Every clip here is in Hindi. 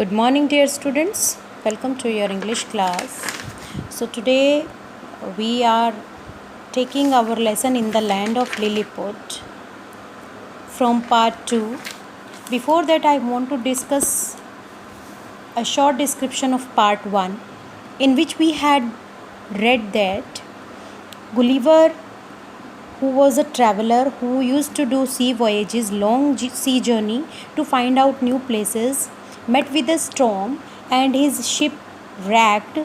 Good morning, dear students. Welcome to your English class. So, today we are taking our lesson in the land of Lilliput from part 2. Before that, I want to discuss a short description of part 1, in which we had read that Gulliver, who was a traveler who used to do sea voyages, long sea journey to find out new places, met with a storm and his ship wrecked,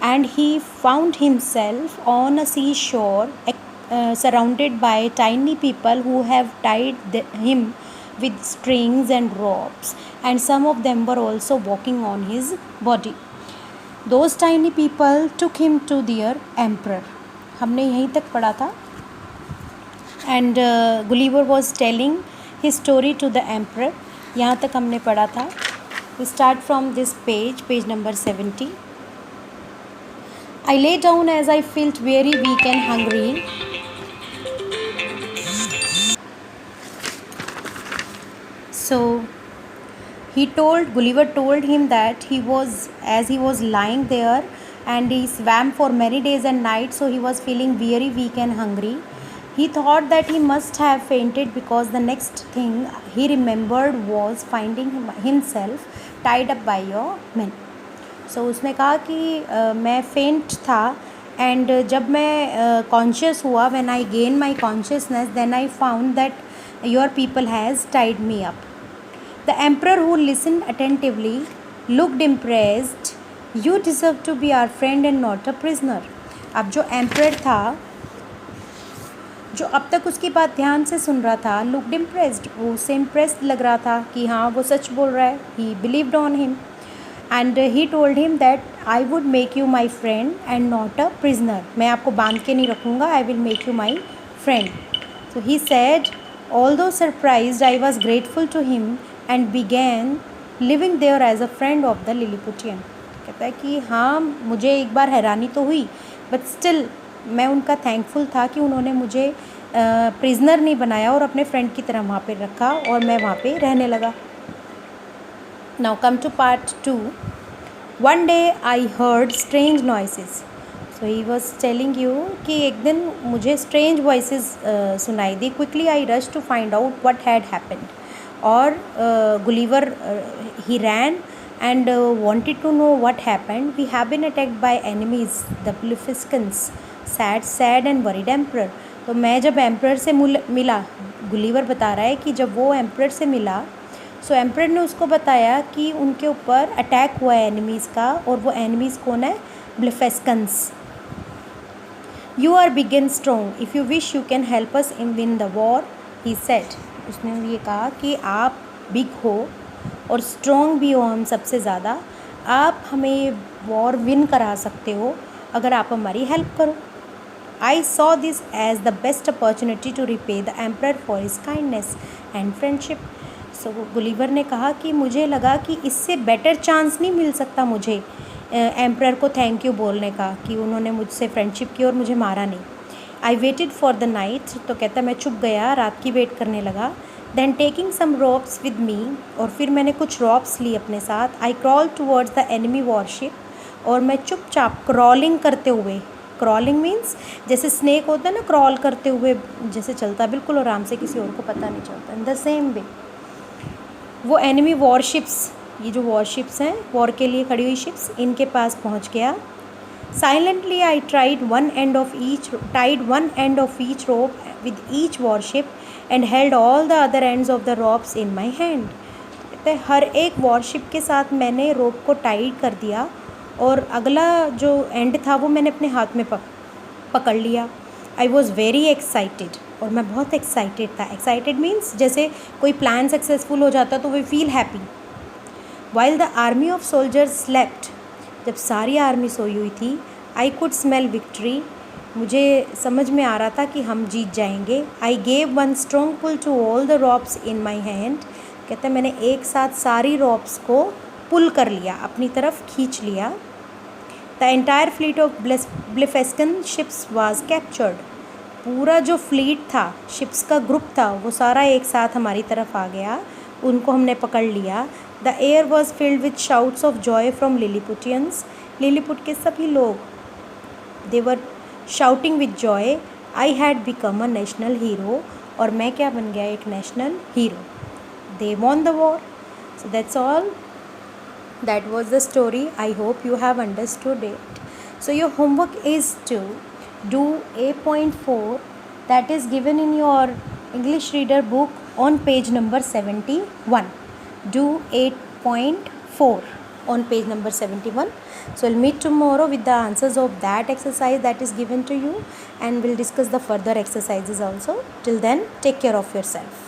and he found himself on a seashore surrounded by tiny people who have tied him with strings and ropes, and some of them were also walking on his body. Those tiny people took him to their emperor. हमने यहीं तक पढ़ा था. And Gulliver was telling his story to the emperor. यहाँ तक हमने पढ़ा था. We start from this page number 70. I lay down as I felt very weak and hungry. So Gulliver told him that he was lying there and he swam for many days and nights, so he was feeling very weak and hungry. He thought that he must have fainted because the next thing he remembered was finding himself tied up by your men. So उसने कहा कि मैं फेंट था, एंड जब मैं कॉन्शियस हुआ, when I gained my consciousness, then I found that your people has tied me up. The emperor, who listened attentively, looked impressed. You deserve to be our friend and not a prisoner. अब जो emperor था, जो अब तक उसकी बात ध्यान से सुन रहा था, लुक्ड इम्प्रेस्ड, वो उससे इम्प्रेस्ड लग रहा था कि हाँ वो सच बोल रहा है. He believed on him and he told him that I would make you my friend and not a prisoner. मैं आपको बांध के नहीं रखूँगा, I will make you my friend. So he said, although surprised, I was grateful to him and began living there as a friend of the Lilliputian. कहता है कि हाँ, मुझे एक बार हैरानी तो हुई, बट स्टिल मैं उनका थैंकफुल था कि उन्होंने मुझे प्रिजनर नहीं बनाया और अपने फ्रेंड की तरह वहाँ पे रखा और मैं वहाँ पे रहने लगा. Now come to part 2. One day I heard strange noises. So he was telling you कि एक दिन मुझे स्ट्रेंज वॉइसेस सुनाई दी. Quickly I rush to find out what had happened. और Gulliver he ran and wanted to know what happened. We have been attacked by enemies, the Blefuscans, sad and worried emperor. तो मैं जब एम्प्रर से मिला, गुलिवर बता रहा है कि जब वो एम्प्रर से मिला, सो एम्प्रर ने उसको बताया कि उनके ऊपर अटैक हुआ है एनिमीज़ का, और वो एनिमीज़ कौन है? Blefuscans. You are big and strong, if you wish you can help us in win the war, he said. उसने ये कहा कि आप बिग हो और स्ट्रॉन्ग भी हो हम सबसे ज़्यादा, आप हमें वॉर विन करा सकते हो अगर आप हमारी हेल्प करो. I saw this as the best opportunity to repay the emperor for his kindness and friendship. So Gulliver ने कहा कि मुझे लगा कि इससे बेटर चांस नहीं मिल सकता मुझे एम्प्रर को थैंक यू बोलने का कि उन्होंने मुझसे फ्रेंडशिप की और मुझे मारा नहीं. I waited for the night. तो कहता मैं चुप गया, रात की वेट करने लगा. Then taking some ropes with me, और फिर मैंने कुछ रॉप्स ली अपने साथ. I crawled towards the enemy warship, और मैं चुपचाप क्रॉलिंग करते हुए, क्रॉलिंग मीन्स जैसे स्नेक होता है ना, क्रॉल करते हुए जैसे चलता, बिल्कुल आराम से, किसी और को पता नहीं चलता. इन द सेम वे वो एनिमी वॉरशिप्स, ये जो वॉरशिप्स हैं, वॉर के लिए खड़ी हुई शिप्स, इनके पास पहुंच गया. Silently I tied one end of each rope with each warship and held all the other ends of the ropes in my hand. कहते हैं हर एक वॉरशिप के साथ मैंने रोप को टाइट कर दिया और अगला जो एंड था वो मैंने अपने हाथ में पकड़ लिया. आई वॉज़ वेरी एक्साइटेड, और मैं बहुत एक्साइटेड था. एक्साइटेड मीन्स जैसे कोई प्लान सक्सेसफुल हो जाता तो we feel happy. While the army of soldiers slept, जब सारी आर्मी सोई हुई थी, आई कुड स्मेल विक्ट्री, मुझे समझ में आ रहा था कि हम जीत जाएंगे. I gave one strong pull to all the ropes in my hand. कहते हैं मैंने एक साथ सारी रॉप्स को पुल कर लिया, अपनी तरफ खींच लिया. The entire fleet of Blefuscan ships was captured. पूरा जो फ्लीट था, शिप्स का ग्रुप था, वो सारा एक साथ हमारी तरफ आ गया. उनको हमने पकड़ लिया. The air was filled with shouts of joy from Lilliputians. Lilliput के सभी लोग, they were shouting with joy. I had become a national hero. और मैं क्या बन गया, एक national hero. They won the war. So that's all. That was the story. I hope you have understood it. So your homework is to do A.4 that is given in your English reader book on page number 71. Do 8.4 on page number 71. So we'll meet tomorrow with the answers of that exercise that is given to you, and we'll discuss the further exercises also. Till then, take care of yourself.